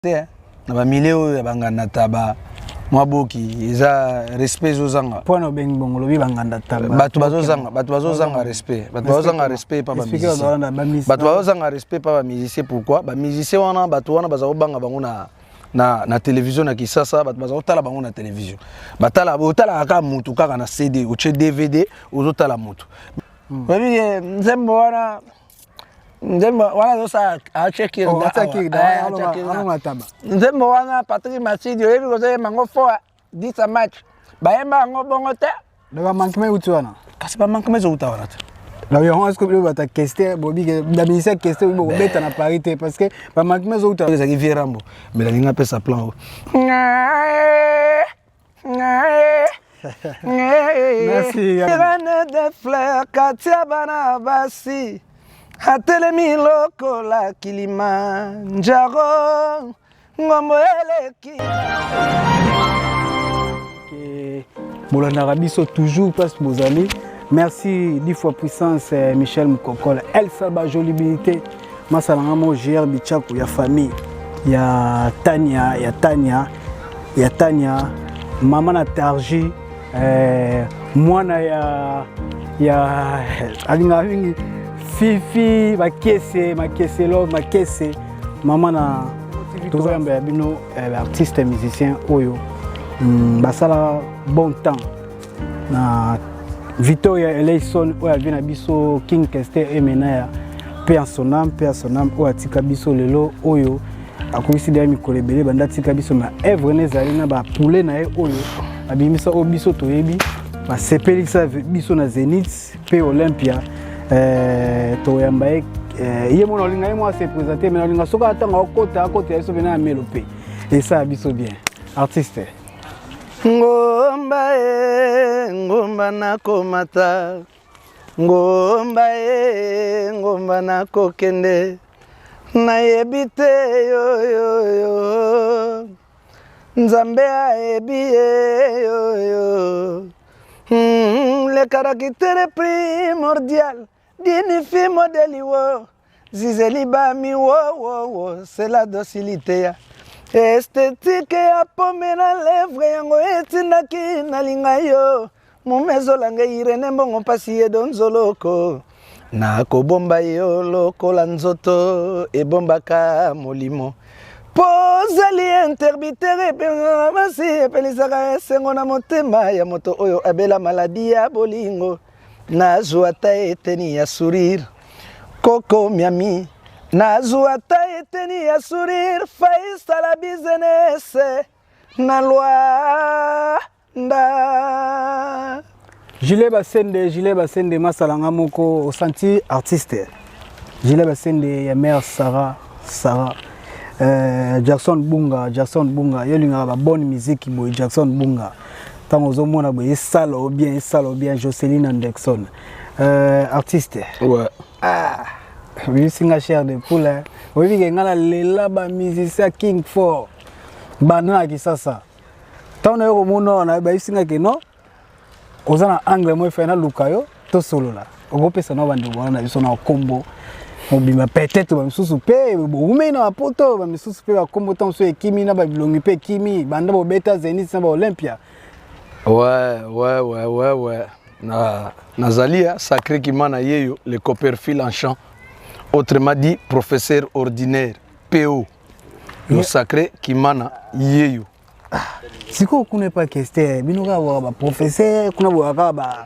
te na ba mileo ya banganda taba mwaboki eza respect zozanga pona beng bongolo bi banganda taba batu bazozanga respect batu bazozanga respect pa ba musicien batu bazozanga respect pa ba musicien pourquoi ba musicien wana batu wana baza banga bango na télévision na Kisasa batu baza otala bango na télévision batala otala ka mutu kaka na CD ou DVD ozotala mutu babi nzembo wana Nzembo wana dosa acheki Nzembo wana Patrick Masidi yebi koze mango fo 10 match bayemba ngo bongo te ba mankme utwana kasi ba mankme zo utawana te la yo on est que ba ta question bobi la ministère question bo beta na parité parce que ba mankme zo utawana ça qui vient rambo mais la linga pesa plan merci Irane de fleurs Katia bana basi Atelemi loko la Kilimanjaro ngombo eleki Bolanda Rabiso toujours passe vos amis. Merci 10 fois puissance Michel Mukokol. Elle Salba Jolibilité. Masalanga mo GR Bichako ya famille. Ya Tania, maman na Tarji mwana ya alinga Fifi, makese maman na tout ça bino artiste musicien oyo basala bon temps na Victoria Eleison oyo vient biso King Kester Emenaya pe en sonam oyo atika biso lelo oyo akomisi de mikolo belé banda tika biso na Evre nezali na ba poulet na ye oyo abimisa o biso toyebi ba sepelisa biso na Zenith pe Olympia toyambaye ye mona linga ye moi se présenter mais linga soka atanga okota yeso bena melope et ça biso bien artiste ngomba na komata ngomba na kokende na yebite yo nzambe ayebi yo le caractère primordial d'une fille modèle wo zizeli bami wo c'est la docilité esthétique ya pombe na lèvre yango etindaki nalinga yo mumezolanga irene mbongo pasi edonzoloko nakobomba yo lokola nzoto ebombaka molimo pozali interbitere penga basi epelisaka esengo na motema ya moto oyo abela maladi ya bolingo nazwa ta eteni ya sourire Coco Miami nazwa ta eteni ya sourire faisa la business na Luanda Gilet Basende masalanga moko au senti artiste Gilet Basende ya mère Sarah Jackson Bunga yolinga ba bonne musique boy Jackson Bunga tango zo mona boy salo bien Jocelyn Anderson artiste ouais oui singa cher de poule oui ngala lela ba musicien King for bana ki sasa tango yo mona na ba singa ke no ozana angle mo fe na lukayo to solo la okopesa no bande wana biso na combo obima peut-être ba misusu pe boumena na poto ba misusu pe ba combo tant so ekimi na ba bilongi pe kimi banda bo beta Zenith na ba Olympia ouais Nazalia sacré qui mana yeyo le Copperfield en chant autrement dit professeur ordinaire PO le sacré qui mana yeyo siko kuna pas question binoka ba professeur kuna ba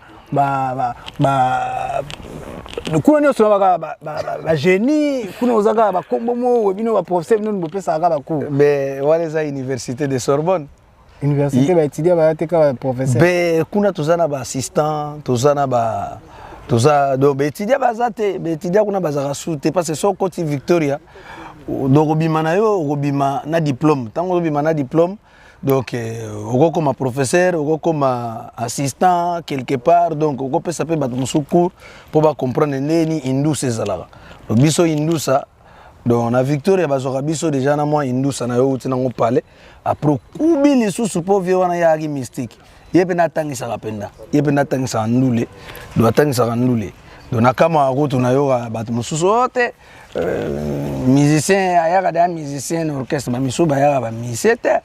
kuna nyo sona ba génie kuna ozaka ba kombo mo bino ba professeur bino bopesa ka ba ku mais wale za université de Sorbonne université ba étudier ba teka ba professeur be kuna tozana ba assistant tozana ba do be étudier ba zate be étudier kuna ba za soute parce que so côté Victoria do robima na yo robima na diplôme tango robima na diplôme donc oko comme professeur oko comme assistant quelque part donc oko pesa pe ba musuku pour ba comprendre neni indus ezalaka biso indusa donc na Victoria bazoka biso déjà na moi indusa na yo utina ngo parler après kubili susu po vie wana ya gi mystique yebe na tangisa kapenda yebe na tangisa ndule do tangisa ndule do na kama akutu na yo ba mususu ote musicien ayaka da musicien orchestre ba miso ba yaka ba musicien te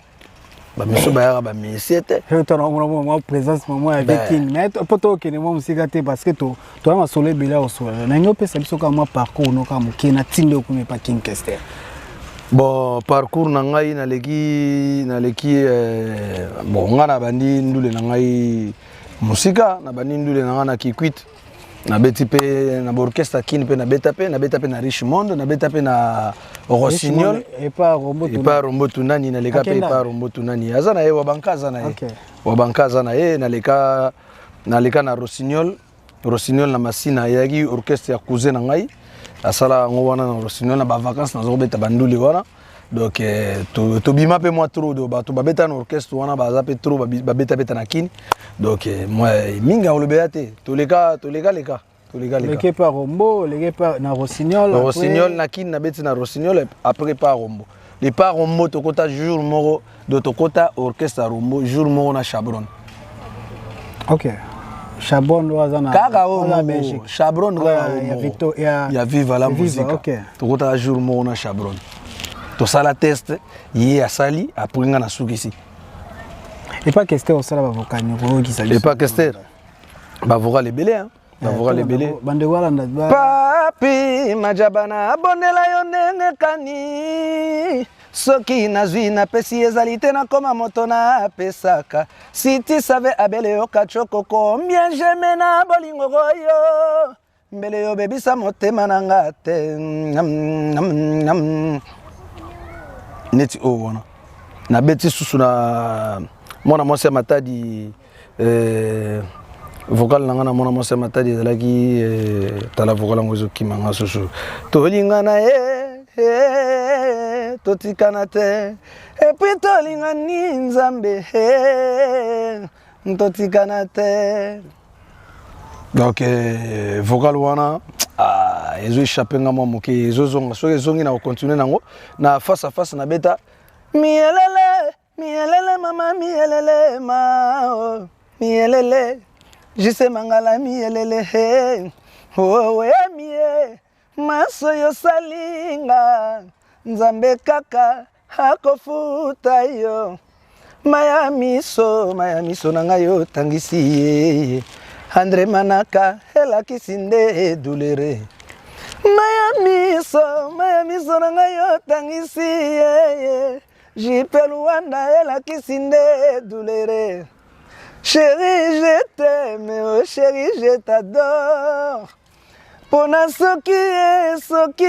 ba miso ba yaka ba musicien te to na mo présence mo avec King mais poto ke ne mo musika te parce que to ma solo bela o solo na nyo pesa biso ka mo parcours no ka mo kina tindo ko me pa King Kester. Bon parcours na ngai na leki bon nga na bandi ndule na ngai musika na bandi ndule na nga na Kikwit na beti pe na orchestre Kin pe na beta pe na Richmond na beta pe na Rossignol et pas Rombo Tunani na leka pe pas Rombo Tunani azana ye wabanka azana ye wabanka azana ye na leka na Rossignol na Masina yaki orchestre ya cousin na ngai asala ngo wana na Rossignol na ba vacances na zo beta banduli wana donc to bima pe moi trop do ba to ba beta na orchestre wana ba za pe trop ba beta na Kin donc moi minga olobeyate to leka Leke par Rombo, leke par na Rossignol. Rossignol na Kin na beti na Rossignol après par Rombo. Les par Rombo to kota jour moro de to kota orchestre Rombo jour moro na Chabron. OK. Chabron wazana. Kaka o na Belgique. Chabron ya Victor ya viva la musique. OK. To kota jour moro na Chabron. To sala test yi asali après nga na sukisi. Et pas Kester au sala ba vocal ni qui sali. Et pas Kester. Ba vocal les belé hein. Bavora lebele bande walanda papi majabana abondela yo ndenge kani soki nazwi na pesi ezalite na koma moto na pesaka siti save abele yo kachoko combien j'aime na bolingo yo mbele yo bebisa motema na ngate neti o wana na beti susu na mwana mwasi matadi vocal nanga mona mo sema tadi zalaki tala vocal ngozo kimanga susu tolingana totikana te et puis tolingani nzambe totikana te donc vocal wana ezo échapper nga mo moke ezo zonga so ezongi na continuer nango na face à face na beta mielele mama mielele ma mielele Jise mangala mielele he oh ya mie maso yo salinga nzambe kaka hakofuta yo maya miso nanga yo tangisi ye Andre Manaka hela kisinde dulere maya miso nanga yo tangisi ye Jipeluanda hela kisinde dulere Chérie, je t'aime, oh chérie, je t'adore. Pona soki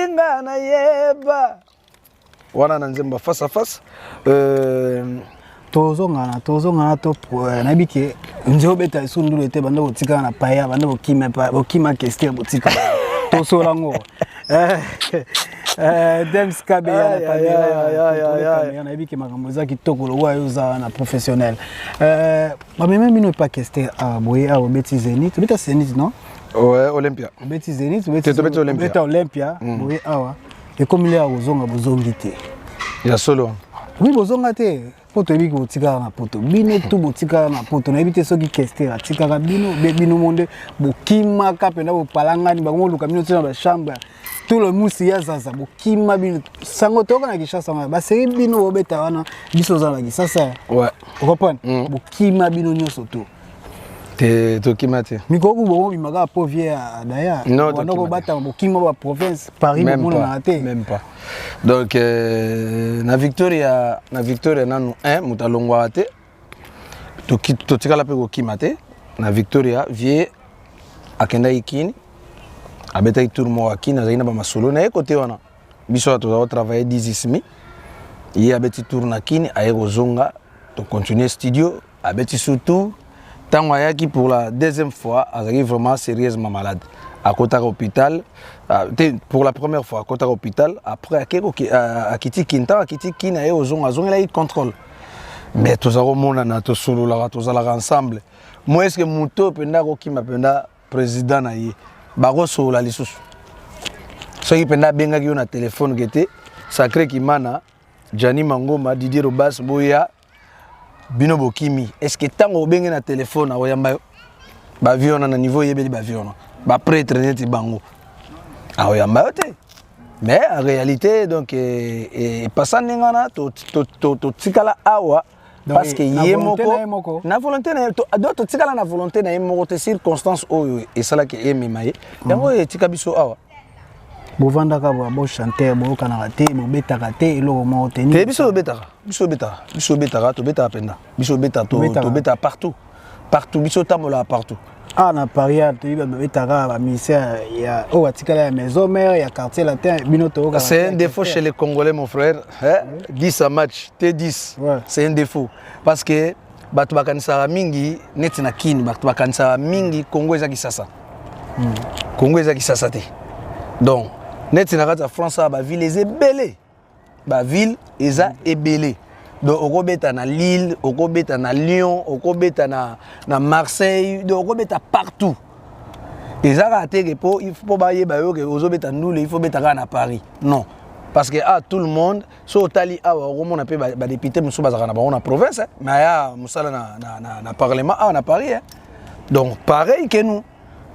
ngana yeba. Wana na nzemba face à face. Tozongana to nabike nzo beta sundulu ete banda botika na paya banda bokima Kester botika. Tosolango. Dems Kabe ya na biki makambo za kitoko lo wa yoza na professionnel. Ba même mino pas Kester a boye a beti Zenith, beta Zenith non? Ouais, Olympia. Beti Zenith, beta Olympia, boye awa. Et comme il y a ozonga bozongite. Ya solo. Oui bozonga te. Poto biki botika na poto. Bino tu botika na poto. Na bite soki Kester atika ka bino monde bokima ka penda bopalangani bango luka mino tsina ba chambre. Tout le monde s'y a ça bokima bino sango toka na kishasa ba seri bino bobeta wana biso za la kisasa ouais vous comprenez bokima bino nyoso to te to kimate mikoko bo bimaka pauvre daya wana ko bata bokima ba province Paris mo na te même pas donc na Victoria nanu mutalongwa te to tikala pe ko kimate na Victoria vie akenda ikini abeta tourmo akina zaina ba masolo na côté wana biso to travailler 10 il abeti tourna kini ayeko zonga to continuer studio abeti surtout tango ayaki pour la deuxième fois azaki vraiment sérieusement malade à côté de l'hôpital pour la première fois à côté de l'hôpital après akiti kinta akiti kina ayeko zonga il contrôle mais tous a romona na to solo la tous ala ensemble moi est-ce que muto penda ko kima penda président na ye bako sola lisusu soki penda bengaki yo na téléphone kete sacré kimana Jani Mangoma Didier Robas boya bino bokimi est-ce que tango obenge na téléphone awoyamba yo ba viona na niveau yebeli ba viona ba prêtre neti bango awoyamba yo te mais en réalité donc passa ningana to tikala awa parce que yemoko na volonté na d'autres tikala na volonté na yemoko te circonstance oyo et ça là que ememaye yango etika biso awa bovandaka bo chanter bo kana te bo betaka te eloko mo tenir te biso betaka to betaka penda biso beta to beta partout biso tamola partout. Ah, na Paris, tu as ministère, il y a la maison mère, il y a quartier latin, binoto. C'est un défaut chez les Congolais, mon frère. 10 à match, T10. C'est un défaut. Parce que batu bakanisara mingi, netina kini, batu bakanisara mingi, Congo ezaki sasa. Congo ezaki sasa te. Donc, netina kata France, ba ville est belé. Ba ville eza ebelé. Donc on beta na Lille, on beta na Lyon, on beta na Marseille, donc on beta partout. Et ça a été que il faut pas bailler bayo que on beta nous il faut beta na Paris. Non. Parce que tout le monde so tali on a pas ba député muso bazaka na ba province mais ya musala na parlement na Paris. Donc pareil que nous.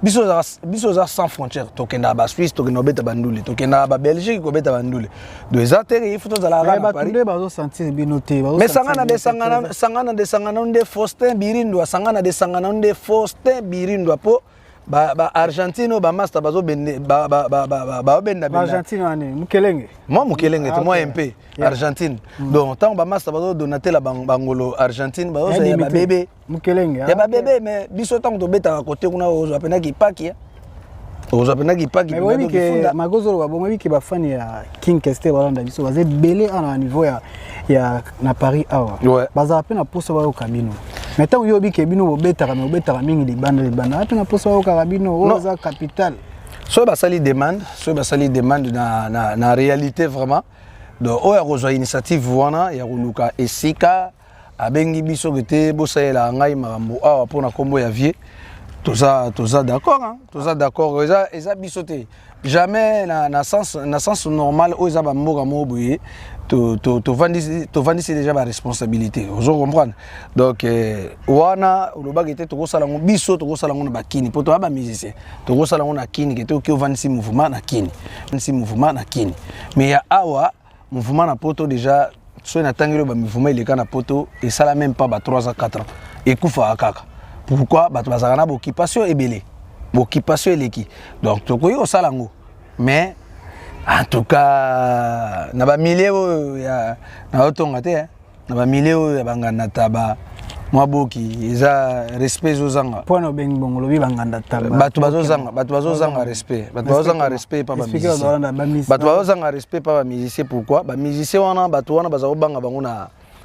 Biso za sans frontières, tokenda ba Suisse, tokenda beta bandule, tokenda ba Belgique, ko beta bandule. Do ezateri il faut to za la Paris. Ba sentir binoté, mais sangana de Faustin Birindwa, sangana de Faustin Birindwa po ba Argentino ba master bazo bende ba benda benda. Argentine ane mukelenge. Moi mukelenge te moi MP Argentine. Donc tant ba master bazo donater la bangolo Argentine bazo ya ba bébé mukelenge. Ya ba bébé mais biso tant to beta côté kuna ozo apena ki paki. Ozo apena ki paki. Mais oui que magozolo ba bomo ki ba fan ya King Kester balanda biso baze belé à niveau ya na Paris awa. Baza apena poso ba okabino. Maintenant, il y a des gens qui ont des bandes, capital. Soit basali demande na réalité vraiment. Donc, il y a une initiative il y a Luka Esika, abengi biso gete bosa la ngai marambo awa pona kombo ya vie. Tout ça d'accord hein. Tout ça d'accord. Eza bisoté. Jamais na sens normal o eza ba mboka mo boye. Tu vendis déjà ma responsabilité. Vous comprenez? Donc, wana olobaki to salango biso to salango na bakini poto aba musicien. To salango na kini ke to vendis mouvement na kini. Vendis mouvement na kini. Mais ya awa mouvement na poto déjà so na tangelo ba mouvement il est na poto et ça la même pas ba 3 à 4 ans. Et kufa akaka. Pourquoi? Ba to bazana ba occupation ebelé. Occupation eleki. Donc to koyo salango. Mais en tout cas, na ba milieu ya na otonga te na ba milieu ya bangana taba mwa boki eza respect zozanga pona bengi bongolo bi banganda taba batu bazozanga respect pa ba musicien batu bazozanga respect pa ba musicien. Pourquoi? Ba musicien wana batu wana baza obanga bango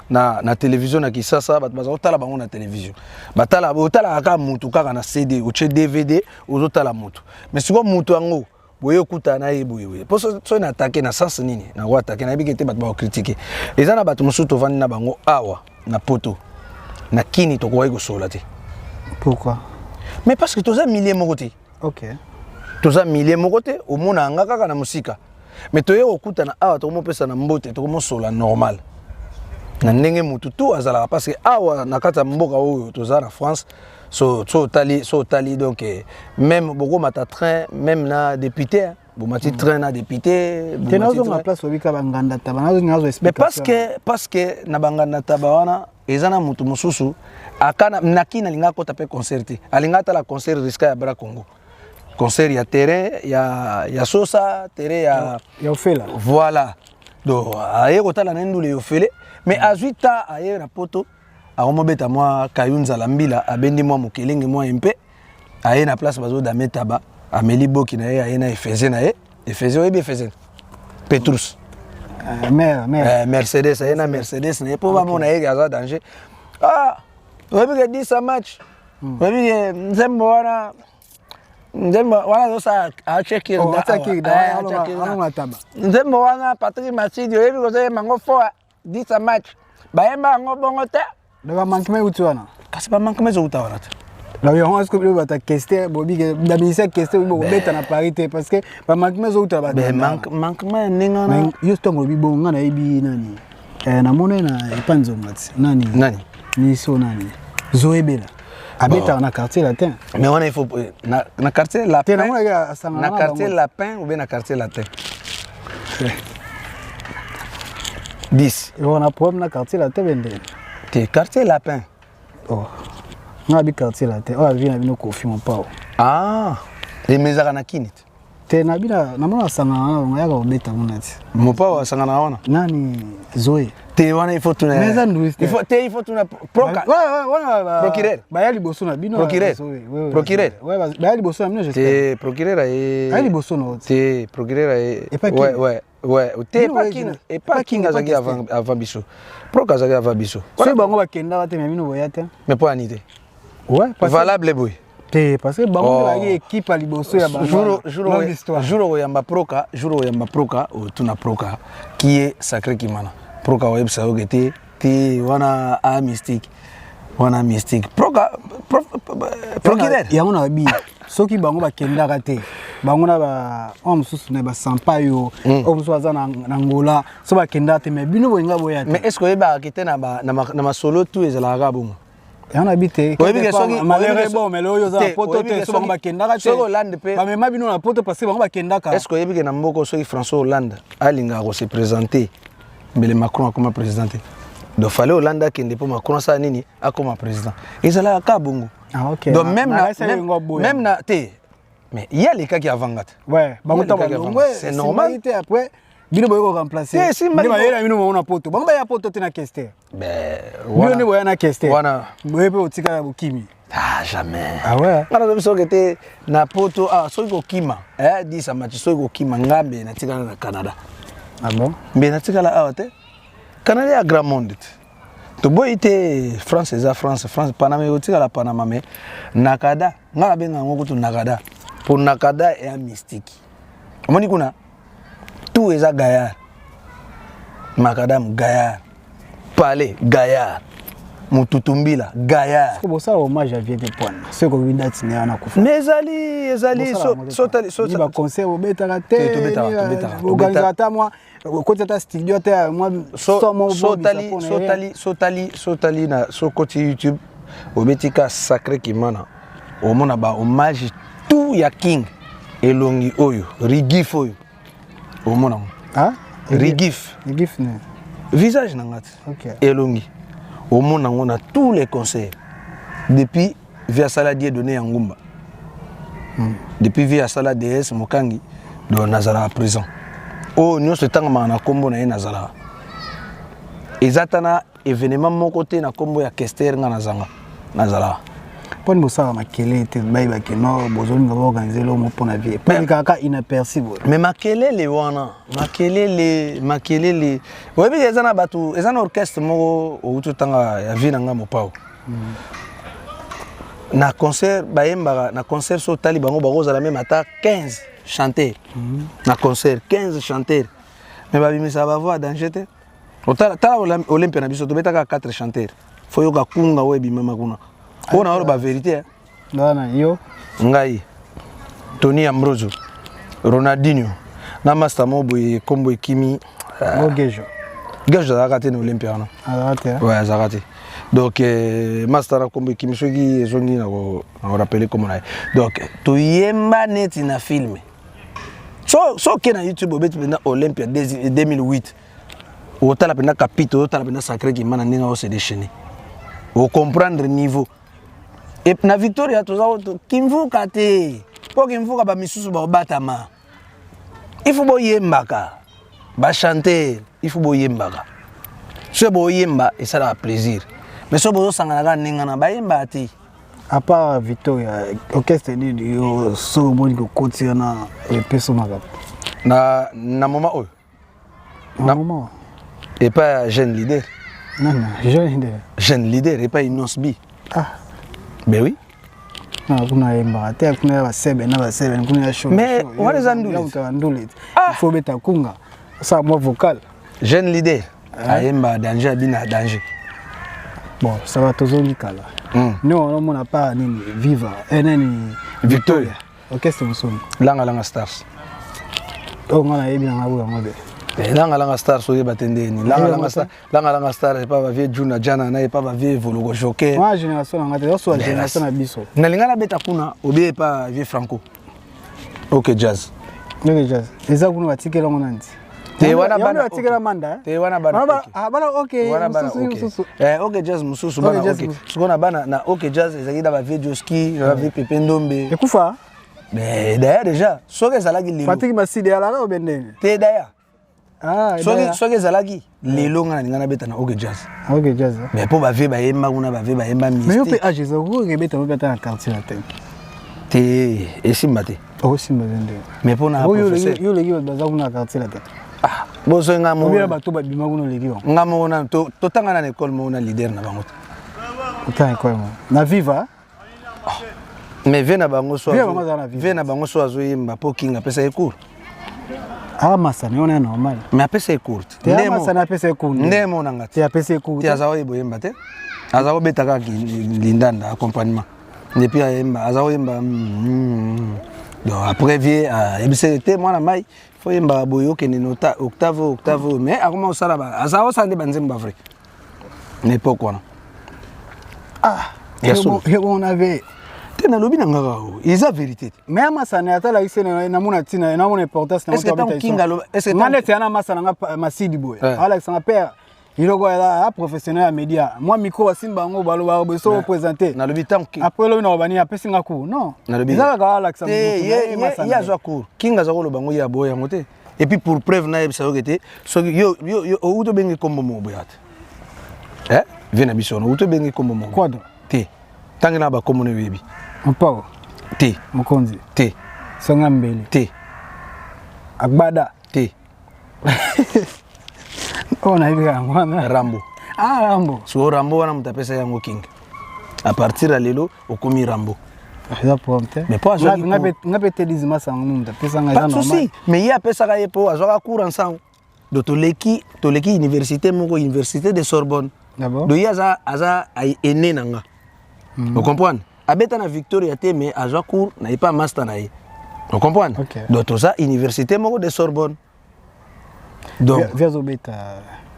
na télévision na Kisasa batu baza otala bango na télévision batala aka mutu kaka na CD ou DVD ozotala mutu mais siko mutu ango boyo kuta na ye boyo poso so na attaquer na sens nini na wa attaquer na bikete bat ba critiquer eza na batu musuto vandi na bango awa na poto na kini to ko sola te. Pourquoi? Mais parce que toza millier moko te. OK. Toza millier moko te o mona nga kaka na musika. Mais to ye okuta na awa to mo pesa na mbote to mo sola normal. Na ndenge mutu tu azala parce que awa na kata mboka oyo toza na France. So tali donc même beaucoup mata train même na député bon mati train na député tenazo na place obika banganda taba nazo ngazo explication mais parce que na banganda taba wana ezana mutu mususu akana nakina linga ko taper concerté alinga ta la concert risque ya Bra Congo concert ya terrain ya sosa terrain ya ofela voilà donc aye ko tala ndule ofele mais azuita aye na poto aromo beta moi Kayunza Lambila abendi moi mukelenge moi MP aye na place bazo da metaba ameli boki na ye aye na efeze na ye efeze oyebi efeze Petrus Mercedes aye na Mercedes na ye po ba mona ye gaza danger oyebi ke 10 match oyebi ke nzembo wana zo sa a checker nzembo wana Patrick Masidi oyebi ko ze mango fo 10 match bayemba ngo bongo te le ba manquement utuana kasi ba manquement zo utawana te la yo est-ce que le bata question bobi que la ministère question bo beta na parité parce que ba manquement zo utaba be manquement ninga na yo stongo bi bonga na ebi nani na mona na epanzo ngati nani ni so nani zoebela abeta na quartier latin mais on il faut na quartier lapin na quartier lapin ou bien na quartier latin 10. Et on a problème dans le quartier là, tu es T'es quartier lapin. Oh. On a quartier là, on a vu nos confis mon pao. Ah, les mezara na kinit. T'es nabila, namona sangana, on a regardé ta monnaie. Mon pao sangana wana. Nani Zoé. T'es wana il faut tourner. Il faut tourner proca. Ouais, procureur. Bayali bosso na bino. Procureur. Procureur. Ouais, bayali bosso na bino je sais. T'es procureur et bayali bosso no. T'es procureur et ouais. T'es pas king et pas king azaki avant biso. Proca azaki avant biso. C'est bango ba kenda ba te mino boyate. Mais pas anité. Ouais, valable boy. Parce que bango la équipe à liboso ya bango. Jour yamba proca, tuna proca qui est sacré Kimana. Proca web ça ogete ti wana a mystique. Wana mystique. Proca procureur. Ya ona bi. Soki bango ba kenda kate. Bango na ba mususu na ba sampayo, mususu aza na Angola, so ba kenda te mais bino boyinga boyate. Mais est-ce que ba kete na ma solo tout ezala gabumo. On habite. Malheureusement, mais là, ils ont poto te so ba kenda ka te. Ba mema bino na poto parce que bango ba kenda ka. Est-ce que yebi na mboko so François Hollande alinga ko se présenter mais le Macron a comme président. Donc fallait Hollande qui ne peut Macron ça nini a comme président. Ils allaient à Kabungu. Ah OK. Donc même na te mais il y a les cas qui avant gat. Ouais, bango ta c'est normal après bino boyo remplacer. Si bino bayela bino mo na poto. Bango ba ya poto te na kester. Ben wana bino boya na kester. Wana boye pe otika ya bokimi. Ah jamais. Ah ouais. Ngana biso kete na poto so ko kima. Di sa match so ko kima ngambe na tika na Canada. Ah bon? Mais na tika la awate. Canada a grand monde. To boy ite France Panama tika la Panama mais nakada ngala benga ngoko to nakada. Pour nakada et un mystique. Omoni kuna tout est à gaillard. Macadam gaillard. Palais gaillard. Mututumbila gaillard. C'est pour ça hommage à Vieux de Pointe. Ce que vous dites c'est na kufa. Mais ezali so ba concert au beta raté. Organisateur moi côté ta studio ta moi sotali na so côté YouTube au betika sacré Kimana. Au mona ba hommage tout ya king elongi oyo rigif oyo. Au mona. Ah? Rigif ne. Visage nangati. OK. Elongi. Au monde on a tous les conseils. Depuis via Saladier donné en Ngumba. Depuis via Sala DS Mokangi do Nazara à prison. Oh nous ce temps na kombo na Nazara. Ezatana événement mon côté na kombo ya Kester nga Nazanga. Nazara. Pour nous ça makele te baiba ke no bozoni nga organiser lo mo pona vie. Pas kaka inapercible. Mais makele le wana, makele le. Oyebi ezana batu, ezana orchestre mo oututanga ya vie nga mo pao. Na concert bayemba na concert so tali bango baroza la même ata 15 chanteurs. Na concert 15 chanteurs. Mais babimi ça va voir danger te. Otala Olympia na biso to betaka 4 chanteurs. Faut yoka kunga webi mama kuna. On a la vérité. Non, yo. Ngai. Tony Ambroso. Ronaldinho. Na master mobo e combo Kimi. Gejo. Gejo za raté na Olympia na. Raté. Ouais, za raté. Donc master combo Kimi soki ezongi na ko rappeler comme na. Donc to yemba net na film. So ke na YouTube obet na Olympia 2008. Otala pena capito, otala pena sacré Kimana ninga o se déchaîner. Au comprendre niveau. Et na Victoria toza kimvuka te. Po kimvuka ba misusu ba batama. Il faut boyembaka. Ba chanter, il faut boyembaka. Ce boyemba et ça la plaisir. Mais so bozo sangana ninga na bayemba te. À part Victoria, orchestre ni yo so moni ko kotia na peso maka. Na moment oyo. Na moment. Et pas jeune leader. Non, jeune leader. Jeune leader et pas Inosbi. Ah. Ben oui. Non, kuna yemba te kuna ba sebe na ba sebe kuna show. Mais what is andoulet? Il faut beta kunga. Ça moi vocal. Jeune leader. Ayemba danger bina danger. Bon, ça va toujours nikala. Non, on n'a pas ni Viva, ni Victoria. Orchestre Musoni. Langa Stars. Oh, on a yebi na ngabu ngabe. Langa Stars oye batende ni. Langa Stars pas va vie Juna Jana na pas va vie Vologo Joker. Moi génération ngate, so génération na biso. Na lingala beta kuna obie pas vie Franco. OK jazz. OK jazz. Eza kuna batikela monandi. te wana bana atikela manda te wana bana bana ok wana bana ok jazz mususu bana ok sokona bana na ok jazz ezaki da ba video ski na ba Pepe Ndombe ekufa mais d'ailleurs déjà soki ezalaki lelo Patrick Masidi alaka obendenge te d'ailleurs soki ezalaki Mm. lelo nga na ninga nabeta na ok jazz mais mpo bave bayemba kuna bave bayemba mais yo mpe age ezakoki ebeta mobeta na quartier na te te esimba te okosimba zende mais mpo na professeur yo leki baza kuna na quartier na te boso nga obia bato babima kuna oleki yo nga moko na totanga na école moko na leader na bango te otanga école mo na viva mais ve na bango so azoyemba mpo kinga apesa ye cours masana ona normal mais apesa ye cours te masana apesa ye cours nde monanga te apesa ye cours te aza koyeba te aza kobeta kaka lindanda accompagnement depuis ayemba aza koyemba donc après vie ayebiseli te mwana mai fo yemba boye okende na octave mais akoma kosala aza kosala nde banzembo bavrai na époque wana on avait te nalobi na ngaka eza vérité te mais masana atalakisi namona ntina namona importance nanete ana masana nga masidi boye alakisanga mpe iloko ya professionnel ya média moi micro basimba yango baloba beso représenter nalobi tant après lobi na babani apesi nga cours non eza kaka alakisa ye azwa cours kinga aza koloba ngo ye aboye yango te et puis pour preuve nayebisa yoke te soki yo outi obengi kombo moko boya te vie na biso wana outi obengi kombo moko quoi donc te ntange na bakombo na oyebi mpao te mokonzi te songa mbele te agbada te on a eu un Rambo Rambo so Rambo wana moto apesa yango king à partir ya lelo okomi Rambo mais po azwaki nga pe telisi masango moto apesa nga eza normal mais ye apesaka ye po azwaka cours ensemble do toleki université moko université de Sorbonne do ye aza ene na nga vous comprenez abeta na Victoria te mais azwa cours na ye pa master na ye vous comprenez donc toza université moko de Sorbonne donc vers obeta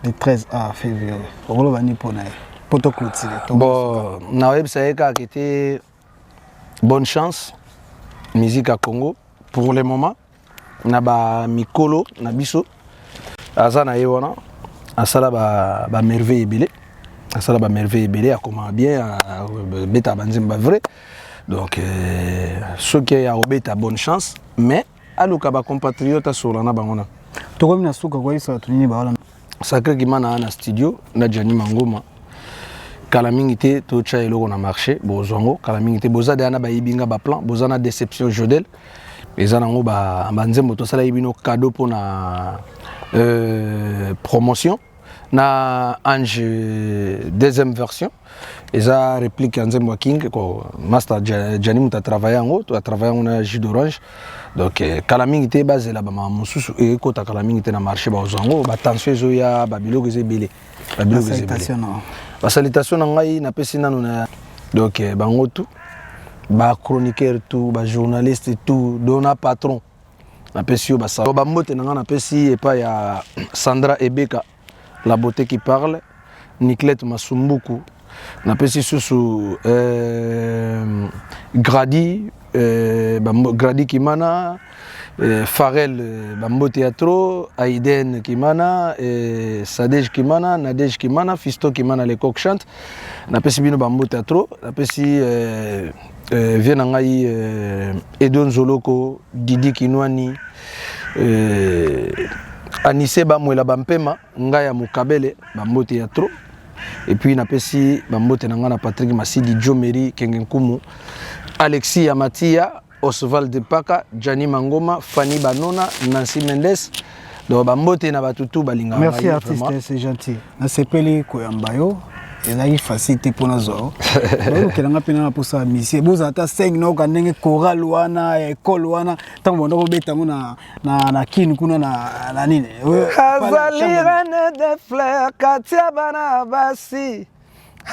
le 13 février on va ni pour poto clôture bon na web ça ka été bonne chance musique à Congo pour le moment na ba mikolo na biso azana ye wana asala ba merveille ebele asala ba merveille ebele akoma bien beta banzemba vrai donc ceux qui a obeta bonne chance mais aluka ba compatriote sur na bangona tokomi na suka kwa isa tunini ba wala sacré kimana na studio na Jani Mangoma kala mingi te to cha eloko na marché bozongo kala mingi te boza de ana ba yibinga ba plan boza na déception Jodel ezana ngo ba nzembo to sala yibino cadeau pour na promotion na Ange deuxième version eza réplique ya nzembo King ko master Jani muta travailler ngo to travailler na jus d'orange donc kala mingi te bazela ba mususu e ko ta kala mingi te na marché ba ozango ba tension zo ya ba biloko ezebele ba biloko ezebele ba salutation na ngai na pesi nanu na donc bango tout ba chroniqueur tout ba journaliste tout dona patron na pesi yo ba sa ba mbote na nga na pesi et pas ya Sandra Ebeka la beauté qui parle Nicolette Masumbuku na pesi susu Grady Grady Kimana Farel Bambo Théâtre Aiden Kimana Sadej Kimana Nadej Kimana Fisto Kimana les coq chante na pesi bino Bambo Théâtre na pesi vient ngai Edon Zoloko Didi Kinwani Anissé Bamwela Bampema Ngaya Mukabele Bambo Théâtre et puis na pesi Bambote na ngana Patrick Masidi Jomeri Kengenkumu Alexis Amatia Oswald de Paka Jani Mangoma Fanny Banona Nancy Mendes donc Bambote na batutu balinga merci artiste c'est gentil na sepeli koyambayo ezali facilité pour nazo kelanga pena na posa misie boza ata 5 no kanenge choral wana école wana tango ndo beta ngona na kini kuna na nini azalirane de fleurs katia bana basi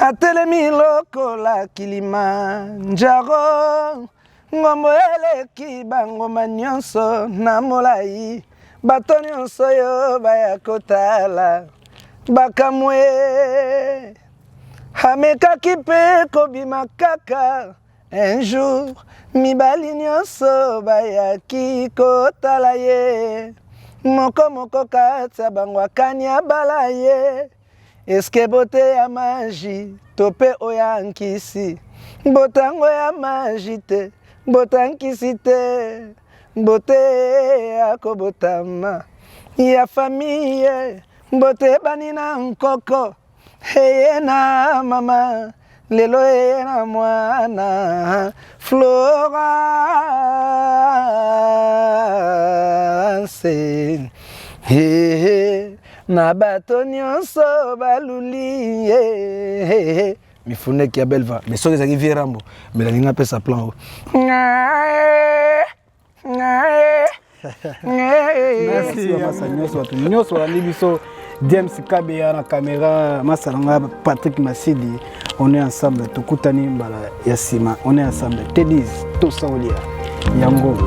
atelemi lokola Kilimanjaro ngombo eleki bangoma nyonso na molai bato nyonso yo baya kotala bakamwe amekaki mpe kobima kaka un jour mibali nyonso bayaki kotala ye moko kati ya bango akani abala ye. Eske bote ya maji tope oya nkisi, botango ya maji te botankisi te, bote ya kobotama ya famille, bote bani na nkoko heye na mama lelo heye na mwana Florence. Hehe na bato nyonso baluli ye. Mifuneki ya Belva mais soki ezalaki vie Rambo mais nalingi apesa plan. Merci Massa nyonso watu nyonso walandi biso. James Kabea na caméra, Massalanga, Patrick Massidi, on est ensemble, Tukutani Mbala Yassima, on est ensemble, Tédis, Tosa Olia, Yango.